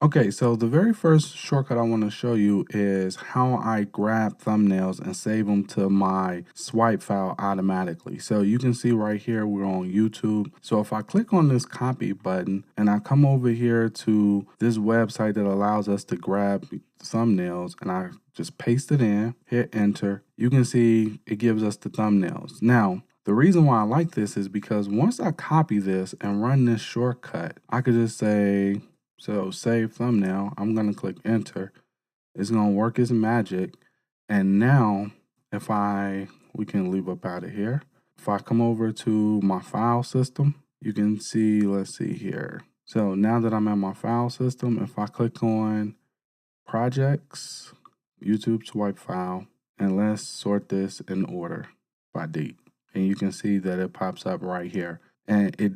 Okay, so the very first shortcut I want to show you is how I grab thumbnails and save them to my swipe file automatically. So you can see right here, we're on YouTube. So if I click on this copy button and I come over here to this website that allows us to grab thumbnails and I just paste it in, hit enter, you can see it gives us the thumbnails. Now, the reason why I like this is because once I copy this and run this shortcut, I could just say, so save thumbnail, I'm gonna click enter. It's gonna work its magic. And now we can leave up out of here. If I come over to my file system, you can see, let's see here. So now that I'm at my file system, if I click on projects, YouTube swipe file, and let's sort this in order by date. And you can see that it pops up right here. And it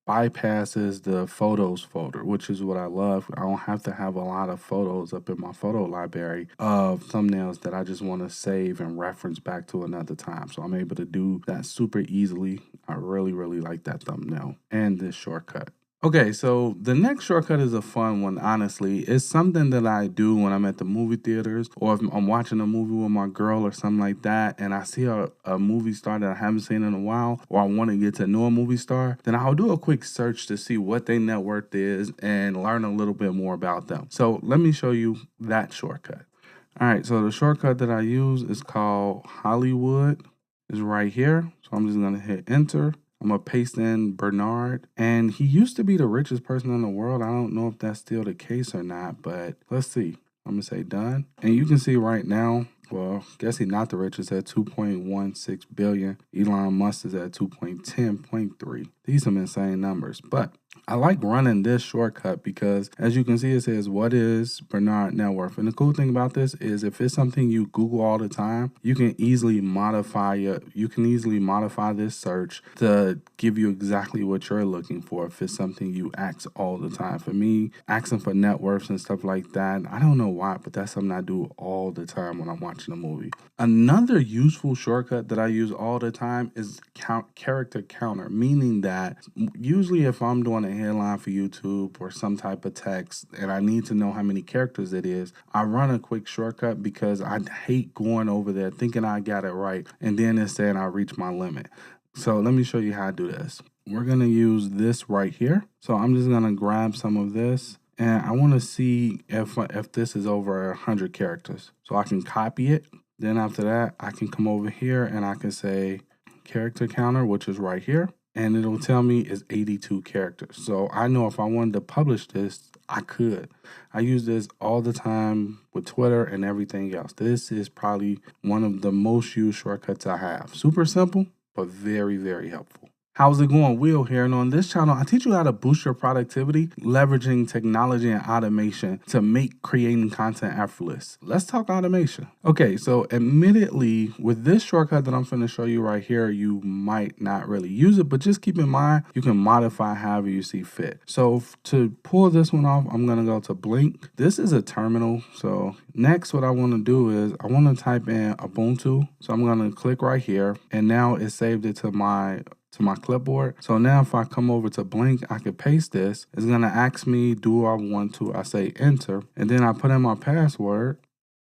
bypasses the photos folder, which is what I love. I don't have to have a lot of photos up in my photo library of thumbnails that I just want to save and reference back to another time. So I'm able to do that super easily. I really, really like that thumbnail and this shortcut. Okay, so the next shortcut is a fun one, honestly. It's something that I do when I'm at the movie theaters or if I'm watching a movie with my girl or something like that, and I see a movie star that I haven't seen in a while, or I want to get to know a movie star, then I'll do a quick search to see what their net worth is and learn a little bit more about them. So let me show you that shortcut. All right, so the shortcut that I use is called Hollywood. It's right here. So I'm just gonna hit enter. I'm gonna paste in Bernard, and he used to be the richest person in the world. I don't know if that's still the case or not, but let's see. I'm gonna say done, and you can see right now, well, guess he's not the richest at 2.16 billion. Elon Musk is at 2.10.3. These are some insane numbers, but I like running this shortcut because as you can see, it says, what is Bernard net worth? And the cool thing about this is if it's something you Google all the time, you can easily modify this search to give you exactly what you're looking for if it's something you ask all the time. For me, asking for net worths and stuff like that, I don't know why, but that's something I do all the time when I'm watching a movie. Another useful shortcut that I use all the time is character counter, meaning that usually if I'm doing a headline for YouTube or some type of text and I need to know how many characters it is, I run a quick shortcut because I hate going over there thinking I got it right and then it's saying I reached my limit. So let me show you how I do this. We're gonna use this right here. So I'm just gonna grab some of this and I wanna see if this is over 100 characters. So I can copy it. Then after that, I can come over here and I can say character counter, which is right here. And it'll tell me it's 82 characters. So I know if I wanted to publish this, I could. I use this all the time with Twitter and everything else. This is probably one of the most used shortcuts I have. Super simple, but very, very helpful. How's it going? Will here, and on this channel, I teach you how to boost your productivity, leveraging technology and automation to make creating content effortless. Let's talk automation. Okay, so admittedly, with this shortcut that I'm going to show you right here, you might not really use it, but just keep in mind, you can modify however you see fit. So to pull this one off, I'm going to go to Blink. This is a terminal. So next, what I want to do is I want to type in Ubuntu. So I'm going to click right here, and now it saved it to my clipboard. So now if I come over to Blink, I can paste this. It's gonna ask me, do I want to? I say enter, and then I put in my password.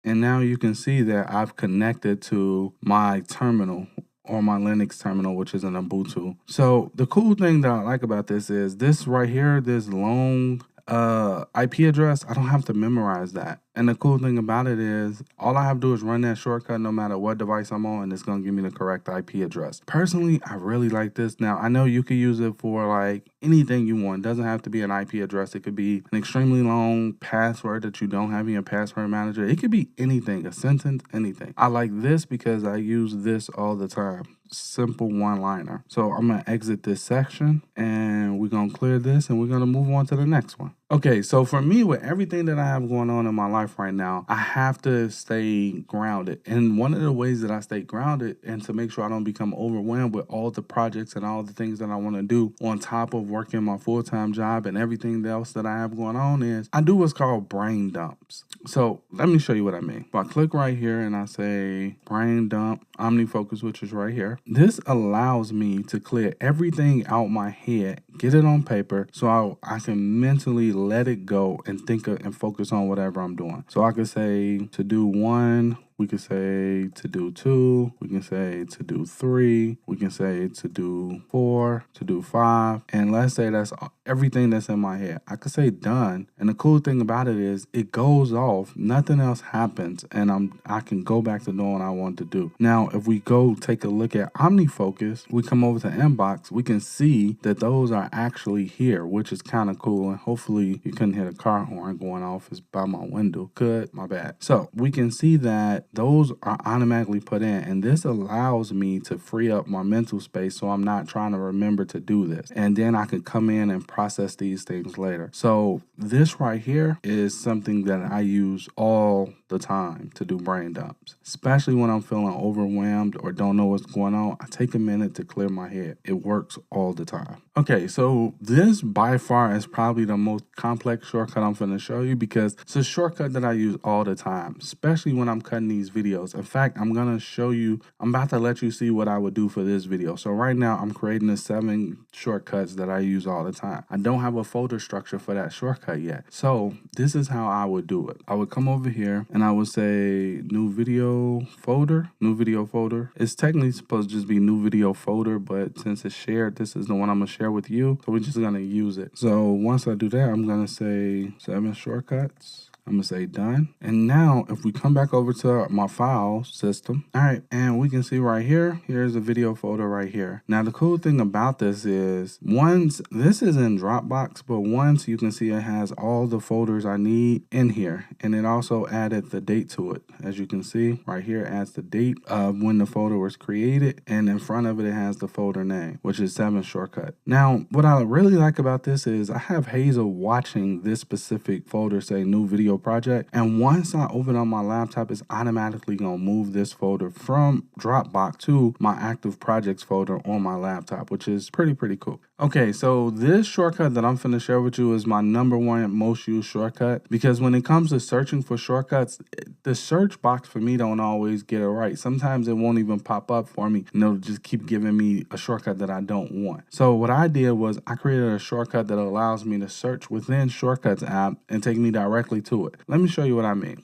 And now you can see that I've connected to my terminal or my Linux terminal, which is an Ubuntu. So the cool thing that I like about this is this right here, this long IP address, I don't have to memorize that. And the cool thing about it is all I have to do is run that shortcut no matter what device I'm on, and it's going to give me the correct IP address. Personally, I really like this. Now, I know you could use it for like anything you want. It doesn't have to be an IP address. It could be an extremely long password that you don't have in your password manager. It could be anything, a sentence, anything. I like this because I use this all the time. Simple one-liner. So I'm going to exit this section and we're going to clear this and we're going to move on to the next one. Okay, so for me, with everything that I have going on in my life right now, I have to stay grounded. And one of the ways that I stay grounded and to make sure I don't become overwhelmed with all the projects and all the things that I want to do on top of working my full-time job and everything else that I have going on is I do what's called brain dumps. So let me show you what I mean. If I click right here and I say brain dump, OmniFocus, which is right here, this allows me to clear everything out my head get it on paper so I can mentally let it go and and focus on whatever I'm doing. So I could say to do 1, we could say to do 2, we can say to do 3, we can say to do 4, to do 5, and let's say that's everything that's in my head. I could say done, and the cool thing about it is it goes off, nothing else happens, and I can go back to doing what I want to do. Now, if we go take a look at OmniFocus, we come over to Inbox, we can see that those are actually here, which is kind of cool, and hopefully you couldn't hear the car horn going off. It's by my window. Good, my bad. So we can see that those are automatically put in, and this allows me to free up my mental space so I'm not trying to remember to do this, and then I can come in and process these things later. So this right here is something that I use all the time to do brain dumps, especially when I'm feeling overwhelmed or don't know what's going on. I take a minute to clear my head. It works all the time. Okay, so this by far is probably the most complex shortcut I'm going to show you because it's a shortcut that I use all the time, especially when I'm cutting these videos. In fact, I'm going to show you, I'm about to let you see what I would do for this video. So right now I'm creating the 7 shortcuts that I use all the time. I don't have a folder structure for that shortcut yet. So this is how I would do it. I would come over here and I would say new video folder, new video folder. It's technically supposed to just be new video folder, but since it's shared, this is the one I'm gonna share with you. So we're just gonna use it. So once I do that, I'm gonna say 7 shortcuts. I'm gonna say done. And now if we come back over to my file system, all right, and we can see right here, here's a video folder right here. Now the cool thing about this is this is in Dropbox, but once you can see it has all the folders I need in here. And it also added the date to it. As you can see right here, it adds the date of when the folder was created. And in front of it, it has the folder name, which is 7 shortcut. Now, what I really like about this is I have Hazel watching this specific folder say new video project, and once I open on my laptop, it's automatically gonna move this folder from Dropbox to my active projects folder on my laptop, which is pretty cool. Okay, so this shortcut that I'm finna share with you is my #1 most used shortcut, because when it comes to searching for shortcuts, the search box for me don't always get it right. Sometimes it won't even pop up for me, and it'll just keep giving me a shortcut that I don't want. So what I did was I created a shortcut that allows me to search within Shortcuts app and take me directly to it. Let me show you what I mean.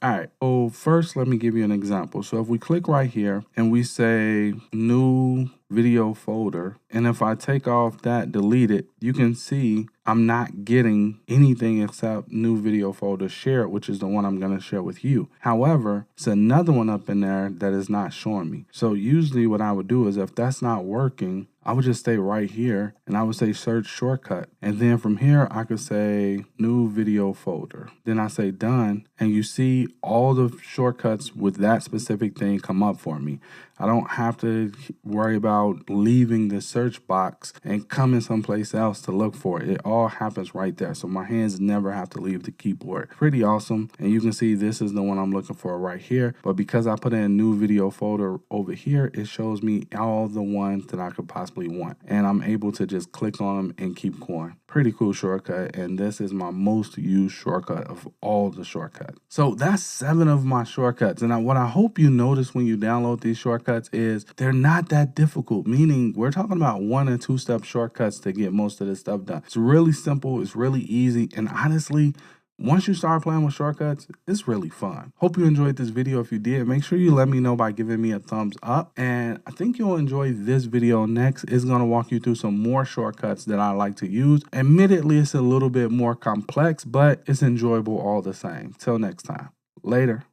All right, so first let me give you an example. So if we click right here and we say new video folder, and if I take off that, delete it, you can see I'm not getting anything except new video folder shared, which is the one I'm going to share with you. However, it's another one up in there that is not showing me. So usually what I would do is if that's not working, I would just stay right here and I would say search shortcut. And then from here, I could say new video folder. Then I say done, and you see all the shortcuts with that specific thing come up for me. I don't have to worry about leaving the search box and coming someplace else to look for it. It all happens right there. So my hands never have to leave the keyboard. Pretty awesome. And you can see this is the one I'm looking for right here. But because I put in a new video folder over here, it shows me all the ones that I could possibly want. And I'm able to just click on them and keep going. Pretty cool shortcut. And this is my most used shortcut of all the shortcuts. So that's 7 of my shortcuts. And what I hope you notice when you download these shortcuts is they're not that difficult, meaning we're talking about 1 and 2 step shortcuts to get most of this stuff done. It's really simple. It's really easy. And honestly, once you start playing with shortcuts, it's really fun. Hope you enjoyed this video. If you did, make sure you let me know by giving me a thumbs up. And I think you'll enjoy this video next. It's going to walk you through some more shortcuts that I like to use. Admittedly, it's a little bit more complex, but it's enjoyable all the same. Till next time. Later.